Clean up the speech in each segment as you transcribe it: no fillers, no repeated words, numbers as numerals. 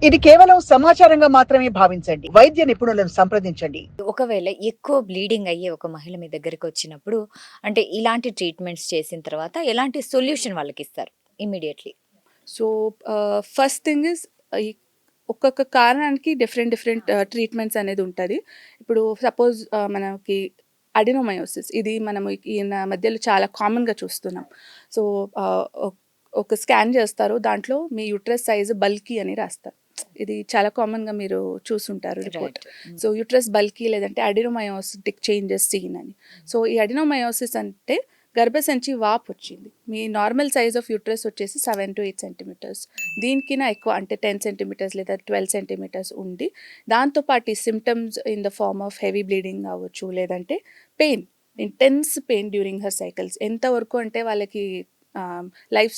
ఇది కేవలం సమాచారంగా మాత్రమే భావించండి. వైద్య నిపుణులను సంప్రదించండి. ఒకవేళ ఎక్కువ బ్లీడింగ్ అయ్యే ఒక మహిళ మీ దగ్గరికొచ్చినప్పుడు అంటే ఇలాంటి ట్రీట్మెంట్స్ చేసిన తర్వాత ఎలాంటి సొల్యూషన్ వాళ్ళకిస్తారు immediately? So, first thing is ఈ ఒక్కొక్క కారణానికి డిఫరెంట్ డిఫరెంట్ ట్రీట్మెంట్స్ అనేది ఉంటది. ఇప్పుడు సపోజ్ మనకి అడినోమయోసిస్ ఇది మనము ఈయన మధ్యలో చాలా కామన్‌గా చూస్తున్నాం. సో, ఆహ్, ఒక స్కాన్ చేస్తారు. దాంట్లో మీ యూట్రస్ సైజ్ బల్కీ అని రాస్తారు. ఇది చాలా కామన్‌గా మీరు చూసుంటారు రిపోర్ట్. రైట్. హ్మ్. సో, యూట్రస్ బల్కీ లేదంటే అడినోమయోసిటిక్ చేంజెస్ సీన్ అని. సో, ఈ అడినోమయోసిస్ అంటే గర్భసంచి వాపొచ్చింది. మీ నార్మల్ సైజ్ ఆఫ్ యూట్రస్ వచ్చేసి 7-8 సెంటీమీటర్స్. దీనికినా ఎక్కువ అంటే 10 సెంటీమీటర్స్ లేదా 12 సెంటీమీటర్స్ ఉండి, దాంతో పాటు ఈ symptoms in the form of heavy bleeding అవ్వచ్చు, లేదంటే pain, intense pain during her cycles. ఎంతవరకు అంటే వాళ్ళకి లైఫ్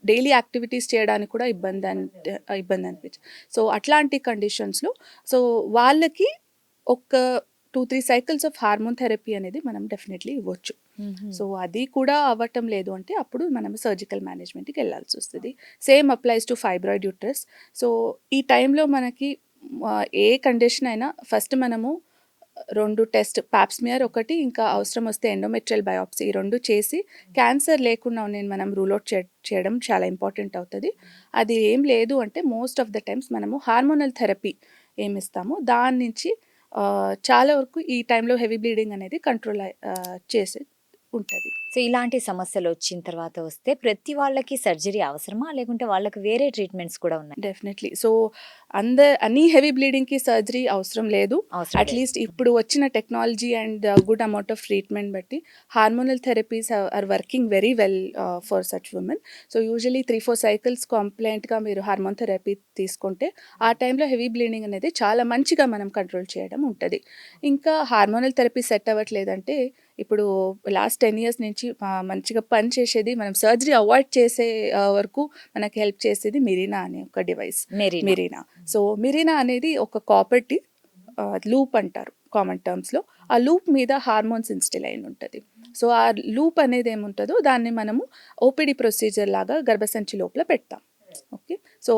డైలీ యాక్టివిటీస్ చేయడానికి కూడా ఇబ్బంది అనిపించింది. సో, అట్లాంటి కండిషన్స్‌లో సో, వాళ్ళకి ఒక 2-3 సైకిల్స్ ఆఫ్ హార్మోన్ థెరపీ అనేది మనం డెఫినెట్‌లీ ఇవ్వచ్చు. హుహు. సో, అది కూడా అవ్వటం లేదు అంటే అప్పుడు మనం సర్జికల్ మేనేజ్మెంట్‌కి వెళ్ళాల్సొస్తది. Same applies to fibroid uterus. So, ఈ టైంలో మనకి ఏ కండిషన్ అయినా ఫస్ట్ మనము 2 టెస్ట్ పాప్స్మియర్ ఒకటి, ఇంకా అవసరం వస్తే ఎండోమెట్రియల్ బయాప్సీ ఈ 2 చేసి క్యాన్సర్ లేకుండా నేను మనం రూల్ ఔట్ చేయడం చాలా ఇంపార్టెంట్ అవుతది. అది ఏం లేదు అంటే మోస్ట్ ఆఫ్ ద టైమ్స్ మనము హార్మోనల్ థెరపీ ఏమిస్తామో దాని నుంచి చాలా వరకు ఈ టైంలో హెవీ బ్లీడింగ్ అనేది కంట్రోల్ చేసి ఉంటది. సో, ఇలాంటి సమస్యలొచ్చిన తర్వాత వస్తే ప్రతి వాళ్ళకి సర్జరీ అవసరమా? లేకుంటే వాళ్ళకి వేరే ట్రీట్మెంట్స్ కూడా ఉన్నాయా? డెఫినెట్లీ. సో, అన్ని హెవీ బ్లీడింగ్‌కి సర్జరీ అవసరం లేదు. అవసరం లేదు. అట్‌లీస్ట్ ఇప్పుడు వచ్చిన technology and good amount of treatment బట్టి hormonal therapies are working very well for such women. So, usually 3-4 cycles కంప్లెయింట్‌గా మీరు హార్మోన్ థెరపీ తీసుకుంటే, ఆ టైంలో హెవీ బ్లీడింగ్ అనేది చాలా మంచిగా మనం కంట్రోల్ చేయడం ఉంటది. ఇంకా హార్మోనల్ థెరపీ సెట్ అవ్వట్లేదంటే, ఇప్పుడు లాస్ట్ 10 ఇయర్స్ నుంచి మంచిగా పని చేసేది మనం సర్జరీ అవాయిడ్ చేసే వరకు మనకి హెల్ప్ చేసేది మిరీనా అనే ఒక డివైస్. మెరీనా. మిరీనా. సో, మిరీనా అనేది ఒక కాపర్‌టి లూప్ అంటారు కామన్ టర్మ్స్‌లో. ఆ లూప్ మీద హార్మోన్స్ ఇన్‌స్టిల్ అయి ఉంటది. సో, ఆ లూప్ అనేది ఏముంటదో దాన్ని మనము ఓపీడీ ప్రొసీజర్ లాగా గర్భసంచి లోపల పెడతాం. ఓకే. సో,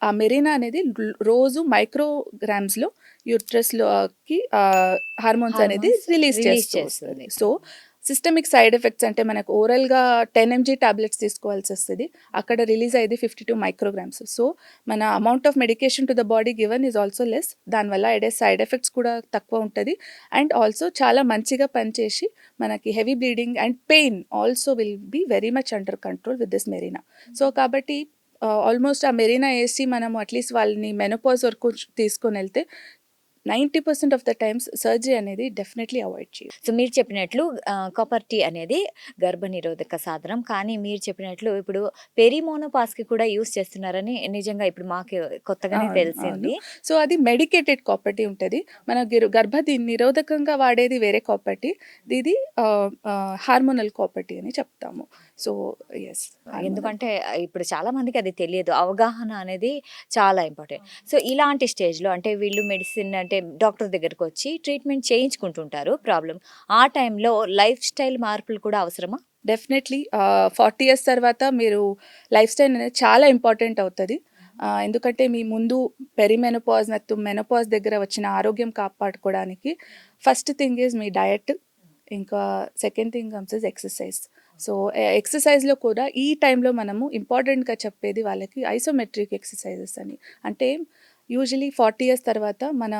ఆ మెరీనా అనేది రోజు మైక్రోగ్రామ్స్‌లో యూట్రస్‌లోకి హార్మోన్స్ అనేది హార్మోన్స్ రిలీజ్ రిలీజ్ చేస్తూ చేస్తుంది. వస్తది. సో, సిస్టమిక్ సైడ్ ఎఫెక్ట్స్ అంటే మనకు ఓరల్‌గా 10 ఎంజీ టాబ్లెట్స్ తీసుకోవాల్సొస్తది. అక్కడ రిలీజ్ అయ్యేది 52 మైక్రోగ్రామ్స్. సో, మన amount of medication to the body given is also less. దానివల్ల అయ్యే సైడ్ ఎఫెక్ట్స్ కూడా తక్కువ ఉంటది. అండ్ ఆల్సో చాలా మంచిగా పనిచేసి మనకి heavy bleeding and pain also will be very much under control with this Marina. So, కాబట్టి ఆల్మోస్ట్ ఆ మెరీనా ఏసి మనము అట్‌లీస్ట్ వాళ్ళని మెనోపాజ్ వరకు తీసుకొనెళ్తే 90% ఆఫ్ ద టైమ్స్ సర్జరీ అనేది డెఫినెట్‌లీ అవాయిడ్ చేయొచ్చు. సో, మీరు చెప్పినట్లు కాపర్ టీ అనేది గర్భనిరోధక సాధనం. కానీ మీరు చెప్పినట్లు ఇప్పుడు పెరిమోనోపాస్‌కి కూడా యూజ్ చేస్తున్నారని నిజంగా ఇప్పుడు మాకు కొత్తగానే అవును. అవును. తెలిసింది. సో, అది మెడికేటెడ్ కాపర్‌టీ ఉంటది. మన గర్భది నిరోధకంగా వాడేది వేరే కాపర్‌టీ. ఇది హార్మోనల్ కాపర్‌టీ అని చెప్తాము. So, yes. హార్మోనల్. ఎందుకంటే ఇప్పుడు చాలా మందికి అది తెలియదు. అవగాహన అనేది చాలా ఇంపార్టెంట్. సో, ఇలాంటి స్టేజ్‌లో అంటే వీళ్ళు మెడిసిన్ అంటే డాక్టర్ దగ్గరకొచ్చి ట్రీట్మెంట్ చేయించుకుంటుంటారు ప్రాబ్లమ్. ఆ టైంలో లైఫ్ స్టైల్ మార్పులు కూడా అవసరమా? డెఫినెట్‌లీ 40 ఇయర్స్ తర్వాత మీరు లైఫ్ స్టైల్ అనేది చాలా ఇంపార్టెంట్ అవుతది. ఎందుకంటే మీ ముందు పెరిమెనోపాజ్ మరియు మెనోపాజ్ దగ్గర వచ్చిన ఆరోగ్యం కాపాడుకోవడానికి ఫస్ట్ థింగ్ ఈజ్ మీ డయట్. ఇంకా second thing comes is exercise. So, ఎక్సర్సైజ్‌లో కూడా ఈ టైంలో మనము ఇంపార్టెంట్‌గా చెప్పేది వాళ్ళకి ఐసోమెట్రిక్ ఎక్సర్సైజెస్ అని. అంటే యూజువల్లీ 40 ఇయర్స్ తర్వాత మన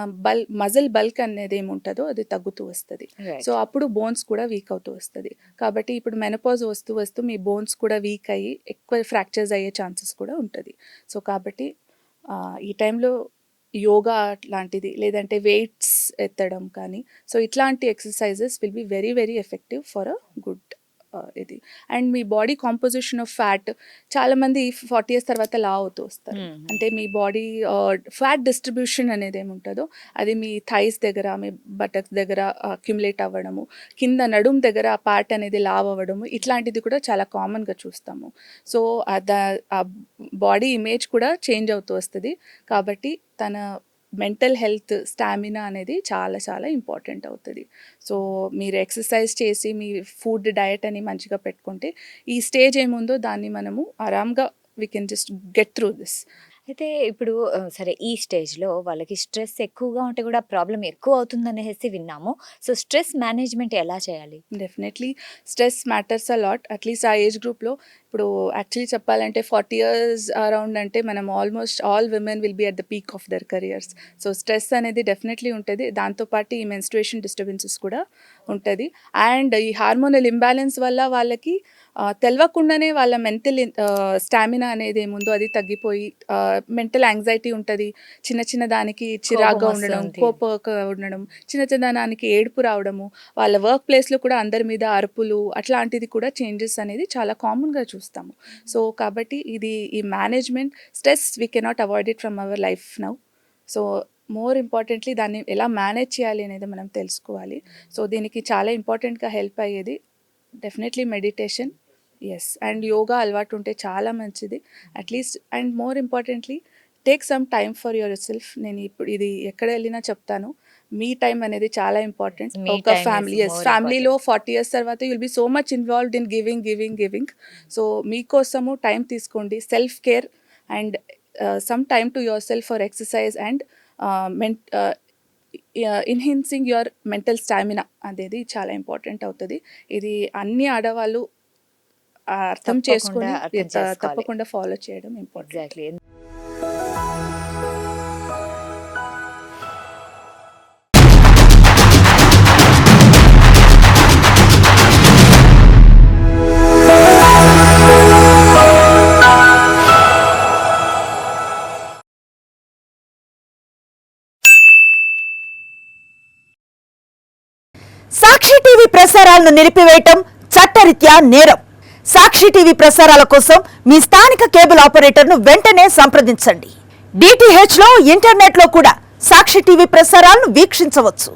మజిల్ బల్క్ అనేది ఏముంటదో అది తగ్గుతూ వస్తది. So, right. అప్పుడు బోన్స్ కూడా వీక్ అవుతూ వస్తది. కాబట్టి ఇప్పుడు మెనోపాజ్ వస్తూ మీ బోన్స్ కూడా వీక్ అయ్యి ఎక్కువ ఫ్రాక్చర్స్ అయ్యే ఛాన్సెస్ కూడా ఉంటది. సో, కాబట్టి ఈ టైంలో యోగా లాంటిది లేదంటే వెయిట్స్ ఎత్తడం కానీ, సో, ఇట్లాంటి exercises will be very very effective for a good ఇది. అండ్ మీ బాడీ కాంపోజిషన్ ఆఫ్ ఫ్యాట్ చాలామంది 40 ఇయర్స్ తర్వాత లావు అవుతూ వస్తారు. హ్మ్. అంటే మీ బాడీ ఫ్యాట్ డిస్ట్రిబ్యూషన్ అనేది ఏముంటుందో అది మీ థైస్ దగ్గర, మీ బటక్స్ దగ్గర అక్యుములేట్ అవ్వడము, కింద నడుము దగ్గర ఆ పార్ట్ అనేది లావ్ అవ్వడము, ఇట్లాంటిది కూడా చాలా కామన్‌గా చూస్తాము. సో, ఆ బాడీ ఇమేజ్ కూడా చేంజ్ అవుతూ వస్తది. కాబట్టి తన మెంటల్ హెల్త్, స్టామినా అనేది చాలా చాలా ఇంపార్టెంట్ అవుతది. సో, మీరు ఎక్సర్సైజ్ చేసి మీ ఫుడ్ డయట్ అని మంచిగా పెట్టుకుంటే ఈ స్టేజ్ ఏముందో దాన్ని మనము ఆరాంగా we can just get through this. అయితే ఇప్పుడు సరే ఈ స్టేజ్‌లో వాళ్ళకి స్ట్రెస్ ఎక్కువగా ఉంటే కూడా ప్రాబ్లమ్ ఎక్కువ అవుతుందనేసి విన్నాము. సో, స్ట్రెస్ మేనేజ్‌మెంట్ ఎలా చేయాలి? Definitely stress matters a lot. At least ఆ ఏజ్ గ్రూప్‌లో ఇప్పుడు యాక్చువల్లీ చెప్పాలంటే 40 ఇయర్స్ అరౌండ్ అంటే మనం almost all women will be at the peak of their careers. So, stress అనేది డెఫినెట్లీ ఉంటది. దాంతో పాటు ఈ మెన్స్ట్రుయేషన్ డిస్టర్బెన్సెస్ కూడా ఉంటది. అండ్ ఈ హార్మోనల్ ఇంబాలెన్స్ వల్ల వాళ్ళకి తెలవకుండానే వాళ్ళ మెంటల్ స్టామినా అనేది ఏముందో అది తగ్గిపోయి మెంటల్ యాంగ్జైటీ ఉంటది. చిన్న చిన్న దానికి చిరాగ్గా ఉండడం, కోపమొస్తుంది. కోపంగా ఉండడం, చిన్న చిన్న దానికి ఏడుపు రావడము, వాళ్ళ వర్క్ ప్లేస్‌లో కూడా అందరి మీద అరుపులు అట్లాంటిది కూడా చేంజెస్ అనేది చాలా కామన్‌గా చూస్తాము. సో, కాబట్టి ఇది ఈ management stress we cannot avoid it from our life now. So, more importantly దాన్ని ఎలా మేనేజ్ చేయాలి అనేది మనం తెలుసుకోవాలి. సో, దీనికి చాలా ఇంపార్టెంట్‌గా హెల్ప్ అయ్యేది definitely meditation. Yes. And yoga అలవాటు ఉంటే చాలా మంచిది. At least and more importantly take some time for your self. నేను ఇప్పుడు ఇది ఎక్కడ వెళ్ళినా చెప్తాను. మీ టైమ్ అనేది చాలా ఇంపార్టెంట్. మీ ఒక time family is yes more ఫ్యామిలీలో 40 ఇయర్స్ తర్వాత you will be so much involved in giving. So, మీకోసము టైం తీసుకోండి. Self care and some time to yourself for exercise and enhancing your mental stamina అనేది చాలా important అవుతది. ఇది అన్ని ఆడవాళ్ళు అర్థం తప్పకుండా చేసుకొని అర్థం చేసుకోవాలి. తప్పకుండా ఫాలో చేయడం ఇంపార్టెంట్. ఎగ్జాక్ట్‌లీ. సాక్షి టీవీ ప్రసారాలను నిలిపివేయటం చట్టరీత్యా నేరం. సాక్షి టీవీ ప్రసారాల కోసం మీ స్థానిక కేబుల్ ఆపరేటర్ను వెంటనే సంప్రదించండి. DTH లో ఇంటర్నెట్ లో కూడా సాక్షి టీవీ ప్రసారాలను వీక్షించవచ్చు.